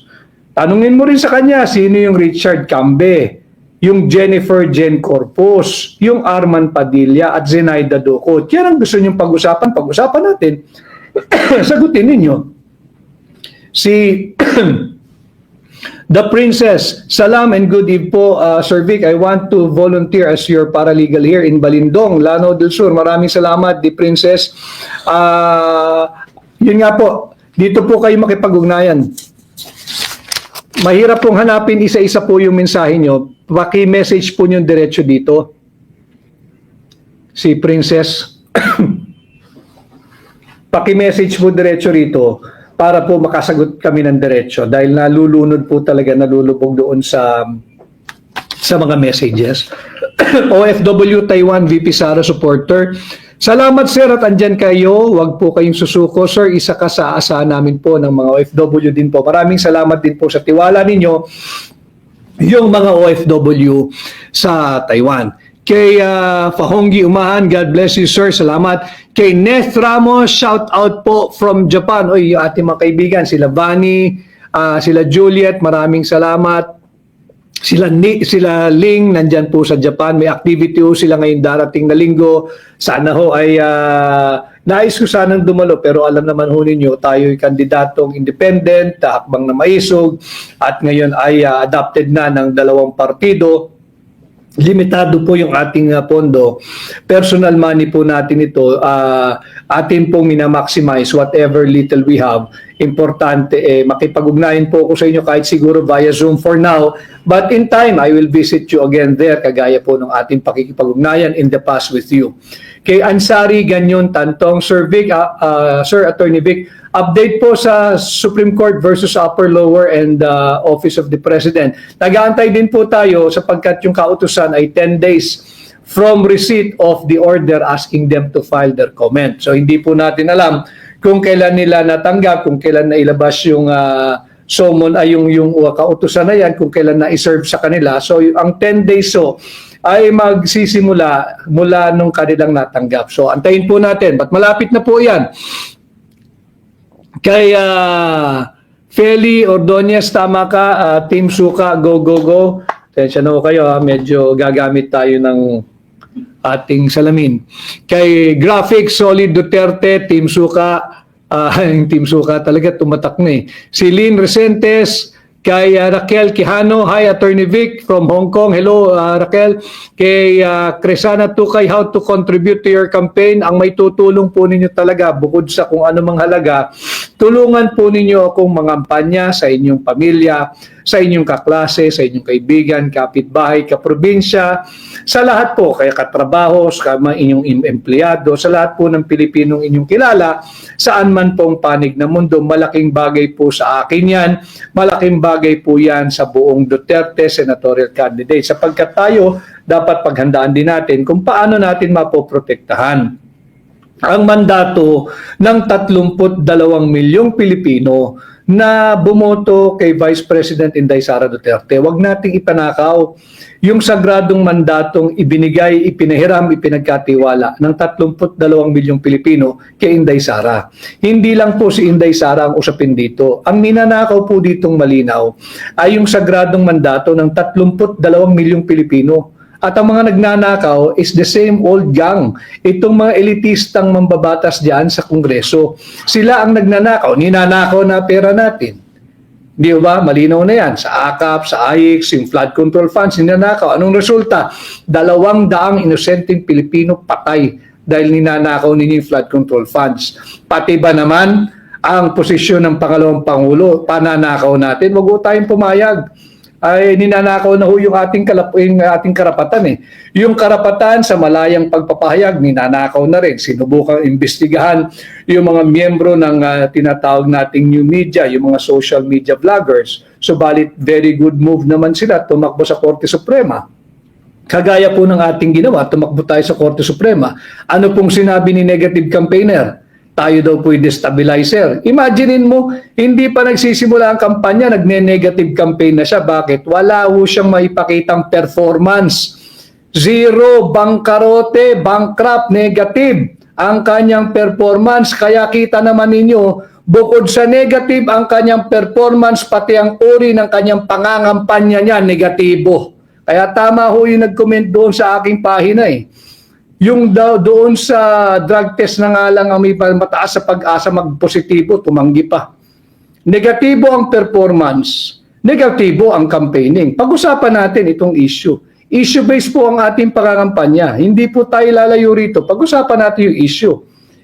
Tanungin mo rin sa kanya, sino yung Richard Cambe, yung Jennifer Jen Corpus, yung Arman Padilla at Zenaida Ducot. Yan ang gusto nyong pag-usapan natin. Sagutin ninyo. Si The Princess, salam and good eve po, Sir Vic. I want to volunteer as your paralegal here in Balindong, Lanao del Sur. Maraming salamat, The Princess. Yun nga po, dito po kayo makipag-ugnayan. Mahirap pong hanapin isa-isa po yung mensahe nyo. Paki-message po nyo diretso dito. Si Princess. Paki-message po diretso rito para po makasagot kami ng diretso dahil nalulunod po talaga, nalulubog doon sa mga messages. OFW Taiwan VP Sara supporter. Salamat sir at andyan kayo. Huwag po kayong susuko. Sir, isa ka sa asahan namin po ng mga OFW din po. Maraming salamat din po sa tiwala ninyo yung mga OFW sa Taiwan. Kay Fahonggi Umahan, God bless you sir, salamat. Kay Neth Ramos, shout out po from Japan. Oy, yung ating mga kaibigan, sila Vani, sila Juliet, maraming salamat. Sila Ling, nandyan po sa Japan. May activity ho sila ngayon darating na linggo. Sana ho ay nais ko sanang dumalo pero alam naman ho ninyo, tayo'y kandidatong independent, hakbang na maisog at ngayon ay adopted na ng 2 partido. Limitado po yung ating pondo. Personal money po natin ito. Atin pong minamaximize whatever little we have. Importante, makipag-ugnayan po ako sa inyo kahit siguro via Zoom for now. But in time, I will visit you again there, kagaya po ng ating pakikipag-ugnayan in the past with you. Kay Ansari Ganyon Tantong, Sir Vic, Sir Attorney Vic, update po sa Supreme Court versus Upper, Lower, and Office of the President. Nag-aantay din po tayo sapagkat yung kautusan ay 10 days from receipt of the order asking them to file their comment. So hindi po natin alam kung kailan nila natanggap, kung kailan nailabas yung summon ay yung kautusan na yan, kung kailan na-serve sa kanila. So ang 10 days ay magsisimula mula nung kanilang natanggap. So antayin po natin, but malapit na po yan. Kay Feli Ordonez, tama ka, Team Suka, go, go, go. Tensya na po kayo, medyo gagamit tayo ng ating salamin. Kay Graphics, Solid Duterte, Team Suka, yung Team Suka talaga tumatak na eh. Si Lynn Resentes, Kay Raquel Quijano, hi Attorney Vic from Hong Kong. Hello Raquel. Kay Cresana Tukay, how to contribute to your campaign. Ang may tutulong po ninyo talaga bukod sa kung ano mang halaga, tulungan po ninyo akong mangampanya sa inyong pamilya, sa inyong kaklase, sa inyong kaibigan, kapitbahay, kaprobinsya, sa lahat po, kaya katrabaho, sa inyong empleyado, sa lahat po ng Pilipinong inyong kilala, saan man pong panig ng mundo. Malaking bagay po sa akin yan, malaking bagay po yan sa buong Duterte senatorial candidate, sapagkat tayo dapat paghandaan din natin kung paano natin mapoprotektahan ang mandato ng 32 milyong Pilipino na bumoto kay Vice President Inday Sara Duterte. Huwag nating ipanakaw yung sagradong mandatong ibinigay, ipinahiram, ipinagkatiwala ng 32 milyong Pilipino kay Inday Sara. Hindi lang po si Inday Sara ang usapin dito. Ang ninanakaw po ditong malinaw ay yung sagradong mandato ng 32 milyong Pilipino. At ang mga nagnanakaw is the same old gang. Itong mga elitistang mambabatas diyan sa Kongreso. Sila ang nagnanakaw, ninanakaw na pera natin. Di ba? Malinaw na yan. Sa AKAP, sa AIX, yung flood control funds, ninanakaw. Anong resulta? 200 inosenteng Pilipino patay dahil ninanakaw ninyo yung flood control funds. Pati ba naman ang posisyon ng pangalawang Pangulo, pananakaw natin? Wag po tayong pumayag. Ay ninanakaw na ho yung ating karapatan eh. Yung karapatan sa malayang pagpapahayag, ninanakaw na rin. Sinubukang imbestigahan yung mga miyembro ng tinatawag nating new media, yung mga social media vloggers. Subalit very good move naman sila, tumakbo sa Korte Suprema. Kagaya po ng ating ginawa, tumakbo tayo sa Korte Suprema. Ano pong sinabi ni negative campaigner? Tayo daw po'y destabilizer. Imaginein mo, hindi pa nagsisimula ang kampanya, nagne-negative campaign na siya. Bakit? Wala ho siyang maipakitang performance. Zero, bangkarote, bankrupt, negative ang kanyang performance. Kaya kita naman ninyo, bukod sa negative ang kanyang performance, pati ang uri ng kanyang pangangampanya niya, negatibo. Kaya tama ho yung nag-comment doon sa aking pahina eh. Yung doon sa drug test na nga lang ang may mataas sa pag-asa magpositibo, tumanggi pa. Negatibo ang performance, negatibo ang campaigning. Pag-usapan natin itong issue. Issue-based po ang ating pangangampanya. Hindi po tayo lalayo rito. Pag-usapan natin yung issue.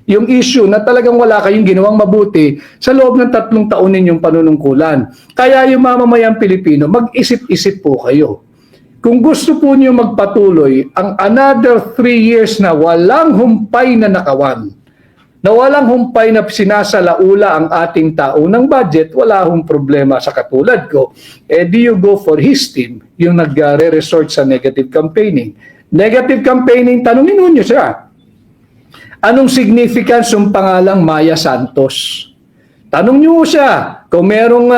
Yung issue na talagang wala kayong ginawang mabuti sa loob ng 3 taon ninyong panunungkulan. Kaya yung mamamayang Pilipino, mag-isip-isip po kayo. Kung gusto po niyo magpatuloy ang another 3 years na walang humpay na nakawan, na walang humpay na sinasalaula ang ating tao ng budget, wala hong problema sa katulad ko. Do you go for his team, yung nagre-resort sa negative campaigning. Negative campaigning, tanungin niyo siya. Anong significance ng pangalang Maya Santos? Tanong niyo siya, kung merong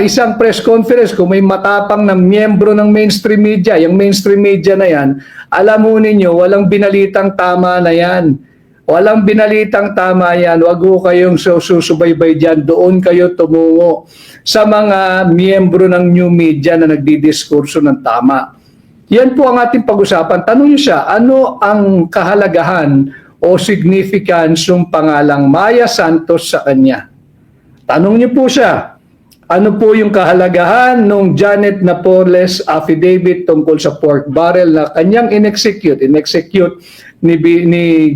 isang press conference, kung may matapang na miyembro ng mainstream media, yung mainstream media na yan, alam mo ninyo, walang binalitang tama na yan. Walang binalitang tama yan. Huwag ho kayong susubaybay dyan. Doon kayo tumungo sa mga miyembro ng new media na nagdidiskurso ng tama. Yan po ang ating pag-usapan. Tanong niyo siya, ano ang kahalagahan o significance ng pangalang Maya Santos sa kanya? Tanong niyo po siya, ano po yung kahalagahan ng Janet Napoles affidavit tungkol sa pork barrel na kanyang in-execute ni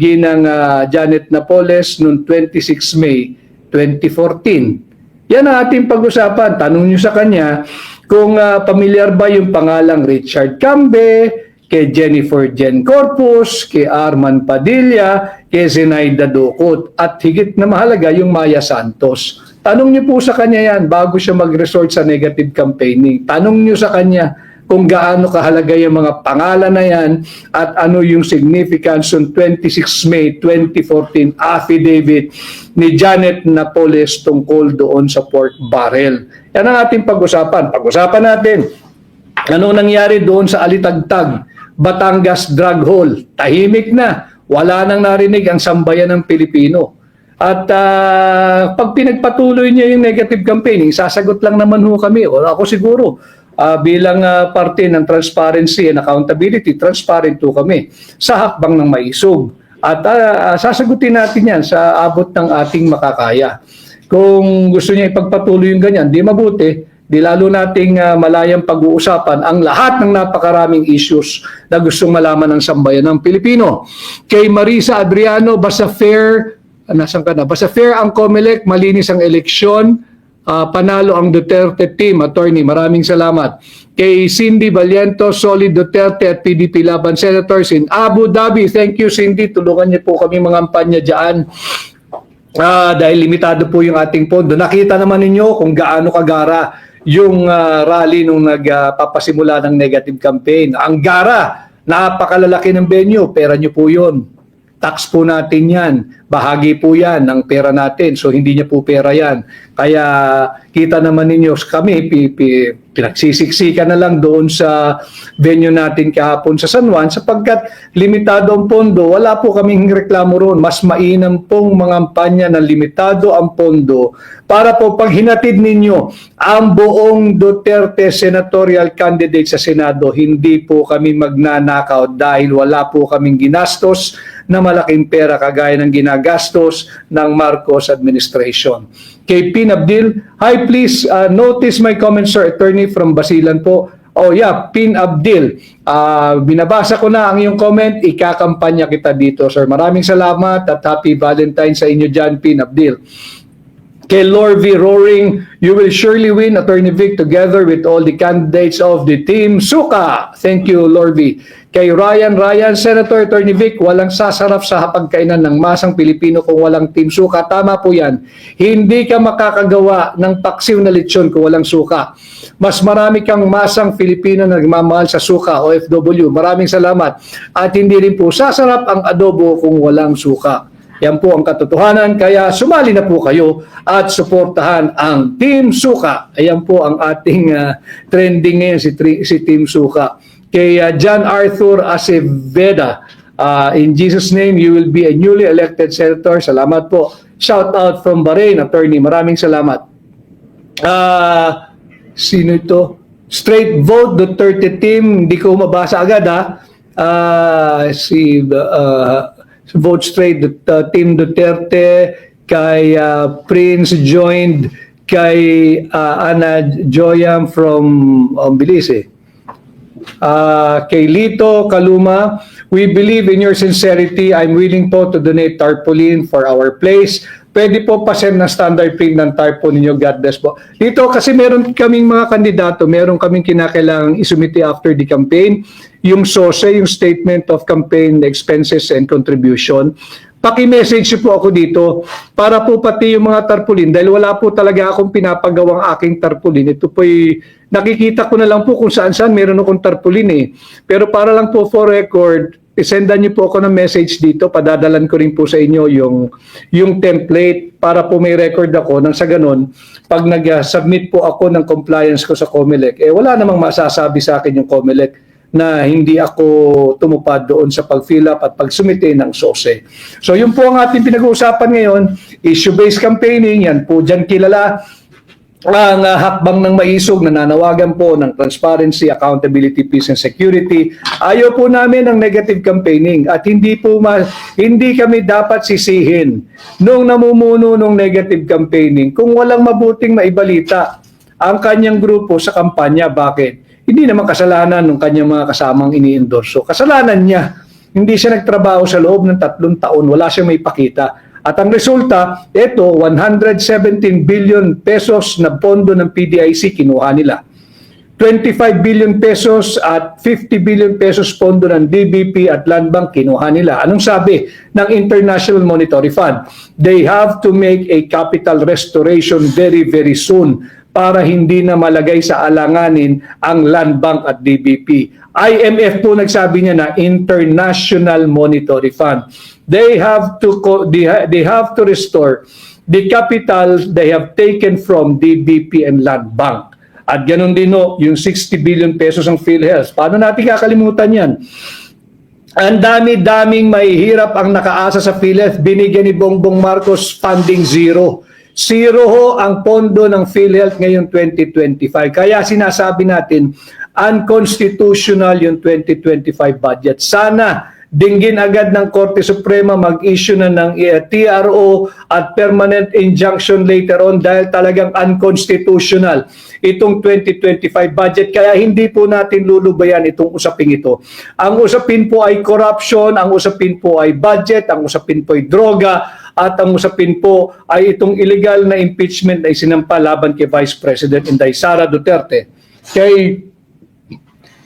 Ginang Janet Napoles noong 26 May 2014. Yan ang ating pag-usapan. Tanong niyo sa kanya kung pamilyar ba yung pangalang Richard Cambe, kay Jennifer Jen Corpus, kay Arman Padilla, kay Zenaida Ducot, at higit na mahalaga yung Maya Santos. Tanong niyo po sa kanya yan bago siya mag-resort sa negative campaigning. Tanong niyo sa kanya kung gaano kahalaga yung mga pangalan na yan at ano yung significance ng 26 May 2014 affidavit ni Janet Napoles tungkol doon sa pork barrel. Yan ang ating pag-usapan. Pag-usapan natin, anong nangyari doon sa Alitagtag, Batangas Drug Hall? Tahimik na. Wala nang narinig ang sambayan ng Pilipino. At pag pinagpatuloy niya yung negative campaigning, sasagot lang naman ho kami. O ako siguro, bilang parte ng transparency and accountability, transparent ho kami sa hakbang ng maisog. At sasagutin natin yan sa abot ng ating makakaya. Kung gusto niya ipagpatuloy yung ganyan, di mabuti, di lalo nating malayang pag-uusapan ang lahat ng napakaraming issues na gustong malaman ng sambayan ng Pilipino. Kay Marisa Adriano, basta fair, nasan ka na? Basta fair ang COMELEC, malinis ang eleksyon, panalo ang Duterte team. Attorney, maraming salamat. Kay Cindy Valiento, Solid Duterte at PDP Laban Senators in Abu Dhabi. Thank you, Cindy. Tulungan niyo po kami mga kampanya dyan. Dahil limitado po yung ating pondo. Nakita naman ninyo kung gaano kagara yung rally nung nagpapasimula ng negative campaign. Ang gara, napakalalaki ng venue, pera nyo po yun. Tax po natin yan. Bahagi po yan ng pera natin. So hindi niya po pera yan. Kaya kita naman ninyo kami, pinagsisiksikan na lang doon sa venue natin kahapon sa San Juan sapagkat limitado ang pondo. Wala po kaming reklamo roon. Mas mainam pong mga kampanya na limitado ang pondo para po pag hinatid ninyo ang buong Duterte senatorial candidate sa Senado, hindi po kami magnanakaw dahil wala po kaming ginastos na malaking pera kagaya ng ginagastos ng Marcos administration. Kay Pin Abdil, hi, please notice my comment, sir, attorney from Basilan po. Oh yeah, Pin Abdil, binabasa ko na ang iyong comment, ikakampanya kita dito, sir. Maraming salamat at happy Valentine sa inyo dyan, Pin Abdil. Kay Lorvie Roaring, you will surely win, Attorney Vic, together with all the candidates of the Team Suka. Thank you, Lorvie. Kay Ryan, Senator Attorney Vic, walang sasarap sa hapagkainan ng masang Pilipino kung walang Team Suka. Tama po yan. Hindi ka makakagawa ng paksiw na lechon kung walang suka. Mas marami kang masang Filipino na nagmamahal sa suka, OFW. Maraming salamat. At hindi rin po sasarap ang adobo kung walang suka. Yan po ang katotohanan, kaya sumali na po kayo at suportahan ang Team Suka. Ayan po ang ating trending ngayon, si Team Suka. Kay John Arthur Aceveda, in Jesus' name, you will be a newly elected senator. Salamat po. Shout out from Bahrain, attorney. Maraming salamat. Sino ito? Straight vote, Duterte team. Hindi ko mabasa agad vote straight, Team Duterte, kay Prince joined, kay Ana Joyam from Belize. Kay Lito Kaluma, we believe in your sincerity. I'm willing po to donate tarpaulin for our place. Pwede po pa-send na standard print ng tarpaulin ninyo. God bless po. Dito kasi meron kaming mga kandidato, meron kaming kinakailangang isumite after the campaign. Yung SOSE, yung Statement of Campaign Expenses and Contribution. Paki-message po ako dito para po pati yung mga tarpaulin dahil wala po talaga akong pinapagawang aking tarpaulin. Ito po'y nakikita ko na lang po kung saan-saan meron akong tarpaulin eh. Pero para lang po for record, isendan niyo po ako ng message dito, padadalan ko rin po sa inyo yung template para po may record ako nang sa ganun, pag nag-submit po ako ng compliance ko sa COMELEC, wala namang masasabi sa akin yung COMELEC na hindi ako tumupad doon sa pag-fill up at pagsumite ng SOSE. So yun po ang ating pinag-uusapan ngayon, issue-based campaigning, yan po dyan kilala ang hakbang ng maisog na nanawagan po ng transparency, accountability, peace and security. Ayaw po namin ng negative campaigning at hindi kami dapat sisihin nung namumuno ng negative campaigning kung walang mabuting maibalita ang kanyang grupo sa kampanya. Bakit? Hindi naman kasalanan ng kanyang mga kasamang ini-endorso. Kasalanan niya. Hindi siya nagtrabaho sa loob ng 3 taon. Wala siyang may pakita. At ang resulta, ito, 117 billion pesos na pondo ng PDIC kinuha nila. 25 billion pesos at 50 billion pesos pondo ng DBP at Land Bank kinuha nila. Anong sabi ng International Monetary Fund? They have to make a capital restoration very, very soon para hindi na malagay sa alanganin ang Land Bank at DBP. IMF po nagsabi niya na International Monetary Fund. They have to restore the capital they have taken from DBP and Land Bank. At ganun din yung 60 billion pesos ng PhilHealth. Paano natin kakalimutan yan? Ang dami-daming mahihirap ang nakaasa sa PhilHealth. Binigyan ni Bongbong Marcos funding zero. Zero ho ang pondo ng PhilHealth ngayong 2025. Kaya sinasabi natin, unconstitutional yung 2025 budget. Sana dinggin agad ng Korte Suprema, mag-issue na ng TRO at permanent injunction later on dahil talagang unconstitutional itong 2025 budget. Kaya hindi po natin lulubayan itong usaping ito. Ang usapin po ay corruption, ang usapin po ay budget, ang usapin po ay droga, at ang usapin po ay itong illegal na impeachment na isinampa laban kay Vice President Inday Sara Duterte. Kay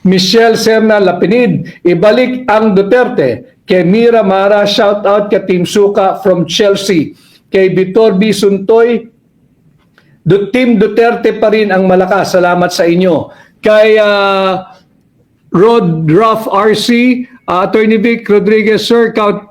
Michelle Serna Lapinid, ibalik ang Duterte. Kay Mira Mara, shout out kay Team Suka from Chelsea. Kay Vitor B. Suntoy, Team Duterte pa rin ang malakas. Salamat sa inyo. Kay Rod Ruff RC, Attorney Vic Rodriguez, sir, count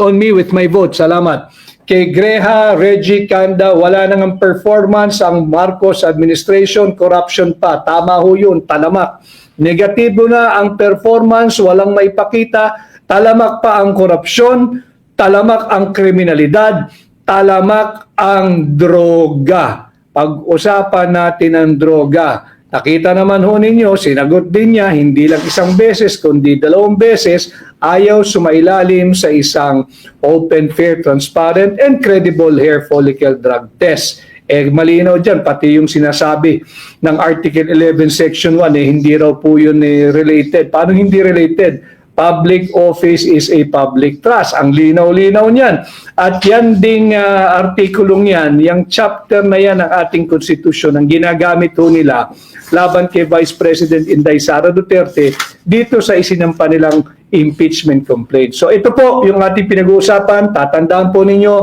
on me with my vote. Salamat. Kay Greha, Reggie Kanda, wala nang performance ang Marcos administration, corruption pa. Tama ho yun, talamak. Negatibo na ang performance, walang maipakita, talamak pa ang korupsyon, talamak ang kriminalidad, talamak ang droga. Pag-usapan natin ang droga. Nakita naman ho ninyo, sinagot din niya, hindi lang isang beses, kundi 2 beses, ayaw sumailalim sa isang open, fair, transparent, and credible hair follicle drug test. Malinaw dyan, pati yung sinasabi ng Article 11, Section 1, hindi raw po yun related. Paano hindi related? Public office is a public trust. Ang linaw-linaw niyan. At yan ding artikulong yan, yung chapter na yan ng ating konstitusyon, ang ginagamit ho nila laban kay Vice President Inday Sara Duterte dito sa isinampa nilang impeachment complaint. So ito po yung ating pinag-uusapan. Tatandaan po ninyo,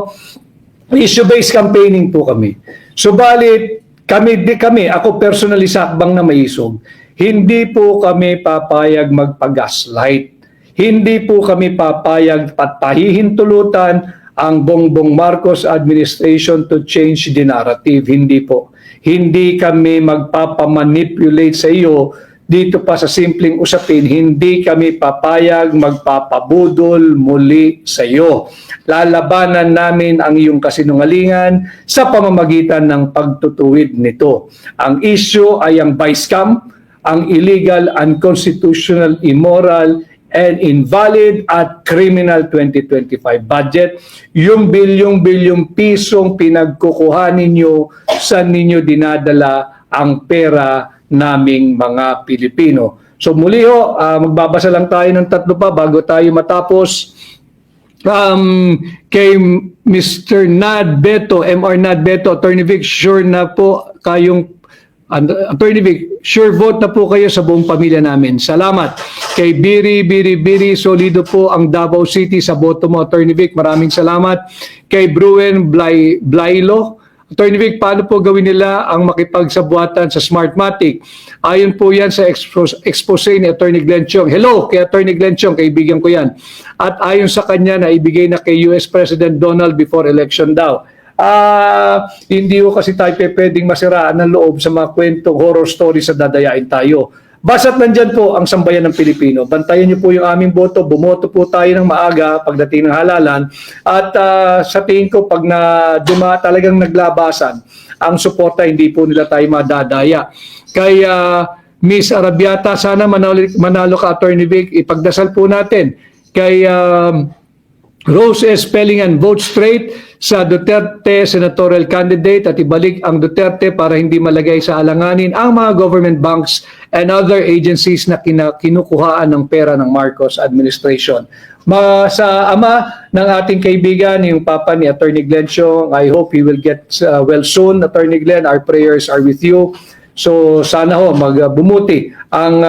issue-based campaigning po kami. Subalit, kami, ako personally sakbang na maisog, hindi po kami papayag magpa-gaslight. Hindi po kami papayag at pahihintulutan ang Bongbong Marcos administration to change the narrative. Hindi po. Hindi kami magpapamanipulate sa iyo dito pa sa simpleng usapin. Hindi kami papayag magpapabudol muli sa iyo. Lalabanan namin ang iyong kasinungalingan sa pamamagitan ng pagtutuwid nito. Ang issue ay ang vice scam, ang illegal, unconstitutional, immoral, and invalid at criminal 2025 budget, yung bilyong-bilyong pisong pinagkukuha ninyo, saan ninyo dinadala ang pera naming mga Pilipino. So muli ho, magbabasa lang tayo ng 3 pa bago tayo matapos. Kay Mr. Nad Beto, MR Nad Beto, Attorney Vic, sure na po kayong Attorney Vic, sure vote na po kayo sa buong pamilya namin. Salamat. Kay Biri, solido po ang Davao City sa boto mo, Attorney Vic. Maraming salamat. Kay Bruen Blailo, Attorney Vic, paano po gawin nila ang makipagsabuatan sa Smartmatic? Ayon po yan sa expose ni Attorney Glenn Chong. Hello kay Attorney Glenn Chong, kaibigan ko yan. At ayon sa kanya na ibigay na kay US President Donald before election daw. Hindi ko kasi tayo pwedeng masiraan ng loob sa mga kwentong horror story sa dadayain tayo. Basta't nandyan po ang sambayan ng Pilipino. Bantayan niyo po yung aming boto. Bumoto po tayo ng maaga pagdating ng halalan. At sa tingin ko, pag talagang naglabasan, ang suporta, hindi po nila tayo madadaya. Kaya Miss Arabiata, sana manalo ka, Attorney Vic. Ipagdasal po natin. Kay Rose S. Pellingan, vote straight sa Duterte senatorial candidate at ibalik ang Duterte para hindi malagay sa alanganin ang mga government banks and other agencies na kinukuhaan ng pera ng Marcos administration. Sa ama ng ating kaibigan, yung papa ni Attorney Glenn Chong, I hope he will get well soon. Attorney Glenn, our prayers are with you. So sana ho magbumuti ang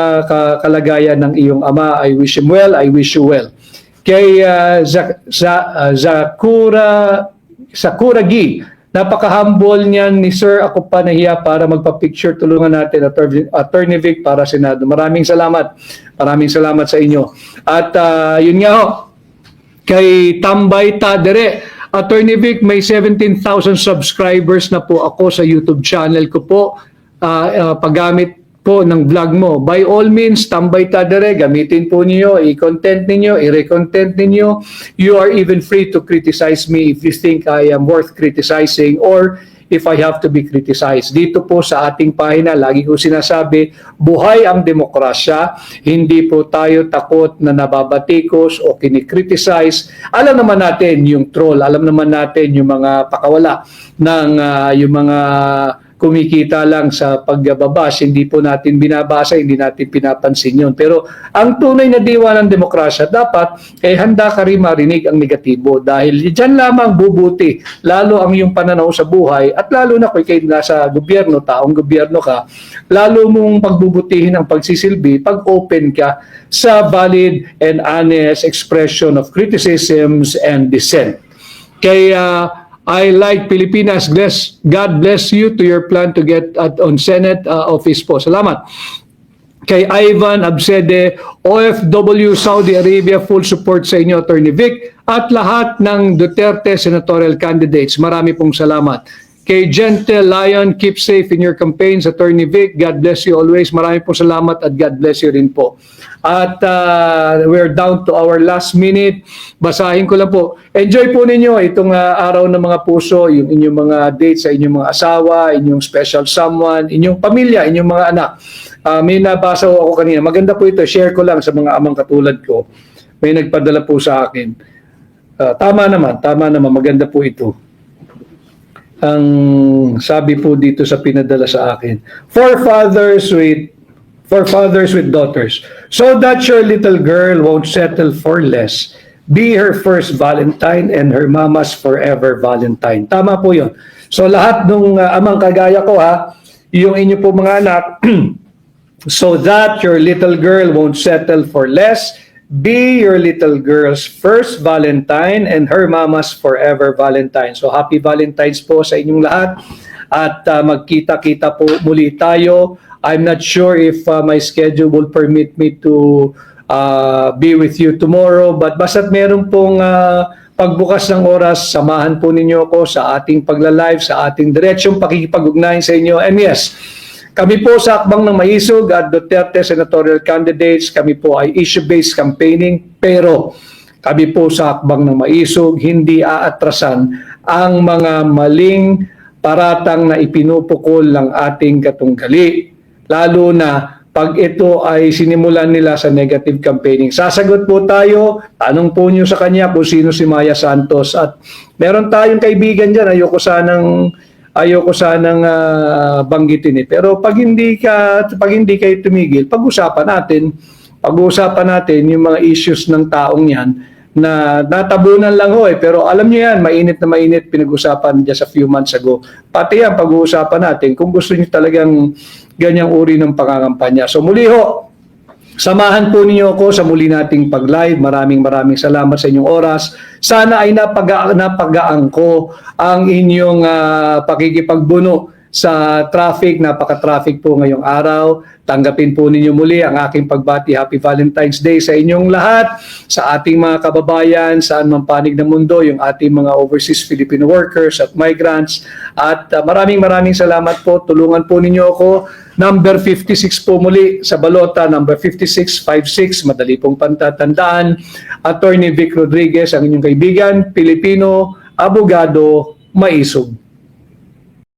kalagayan ng iyong ama. I wish him well, I wish you well. Kay Sakura Gi, napaka-humble niyan ni Sir. Ako pa nahiya para magpa-picture. Tulungan natin, Attorney Vic, para Senado. Maraming salamat. Maraming salamat sa inyo. At yun nga ho, kay Tambay Tadere, Attorney Vic, may 17,000 subscribers na po ako sa YouTube channel ko po. Paggamit po ng vlog mo. By all means, Tambay Tadere, gamitin po niyo, i-content niyo, i-recontent niyo. You are even free to criticize me if you think I am worth criticizing, or if I have to be criticized. Dito po sa ating pahina, lagi ko sinasabi, buhay ang demokrasya, hindi po tayo takot na nababatikos o kinikriticize. Alam naman natin yung troll, alam naman natin yung mga pakawala ng yung mga kumikita lang sa pagbabas, hindi po natin binabasa, hindi natin pinapansin yun. Pero ang tunay na diwa ng demokrasya, dapat handa ka rin marinig ang negatibo dahil dyan lamang bubuti lalo ang iyong pananaw sa buhay at lalo na kung kayo nasa gobyerno, taong gobyerno ka, lalo mong pagbubutihin ang pagsisilbi pag open ka sa valid and honest expression of criticisms and dissent. Kaya I like Pilipinas. God bless you to your plan to get on Senate office po. Salamat. Kay Ivan Absede, OFW Saudi Arabia, full support sa inyo, Attorney Vic, at lahat ng Duterte senatorial candidates. Marami pong salamat. Kay Gentle Lion, keep safe in your campaigns, Attorney Vic. God bless you always. Marami pong salamat at God bless you rin po. At we're down to our last minute. Basahin ko lang po. Enjoy po ninyo itong araw ng mga puso, yung inyong mga dates sa inyong mga asawa, inyong special someone, inyong pamilya, inyong mga anak. May nabasa ako kanina. Maganda po ito. Share ko lang sa mga amang katulad ko. May nagpadala po sa akin. Tama naman. Maganda po ito. Ang sabi po dito sa pinadala sa akin. For fathers with daughters, so that your little girl won't settle for less, be her first Valentine and her mama's forever Valentine. Tama po yun. So lahat ng amang kagaya ko yung inyo po mga anak, so that your little girl won't settle for less, be your little girl's first Valentine and her mama's forever Valentine. So happy Valentine's po sa inyong lahat at magkita-kita po muli tayo. I'm not sure if my schedule will permit me to be with you tomorrow, but basta't meron pong pagbukas ng oras, samahan po ninyo ako sa ating pagla-live, sa ating diretsyong pakikipag-ugnayan sa inyo. And yes, kami po sa Akbang ng Maisog at Duterte senatorial candidates, kami po ay issue-based campaigning, pero kami po sa Akbang ng Maisog hindi aatrasan ang mga maling paratang na ipinupukol ng ating katunggali. Lalo na pag ito ay sinimulan nila sa negative campaigning. Sasagot po tayo, tanong po nyo sa kanya kung sino si Maya Santos. At meron tayong kaibigan dyan, ayoko sanang banggitin pero pag hindi kayo tumigil, pag-usapan natin yung mga issues ng taong yan na natabunan lang pero alam niyo yan, mainit na mainit, pinag-usapan just a few months ago. Pati yan, pag-uusapan natin kung gusto niyo talagang ganyang uri ng pangangampanya. So muli samahan po ninyo ako sa muli nating pag-live. Maraming salamat sa inyong oras. Sana ay napagaan ko ang inyong pakikipagbuno sa traffic. Napaka-traffic po ngayong araw. Tanggapin po ninyo muli ang aking pagbati. Happy Valentine's Day sa inyong lahat, sa ating mga kababayan, saan man panig ng mundo, yung ating mga overseas Filipino workers at migrants. At maraming salamat po. Tulungan po ninyo ako. Number 56 po muli sa balota, number 5656, madali pong pantatandaan. Attorney Vic Rodriguez, ang inyong kaibigan, Pilipino, abogado, maisog.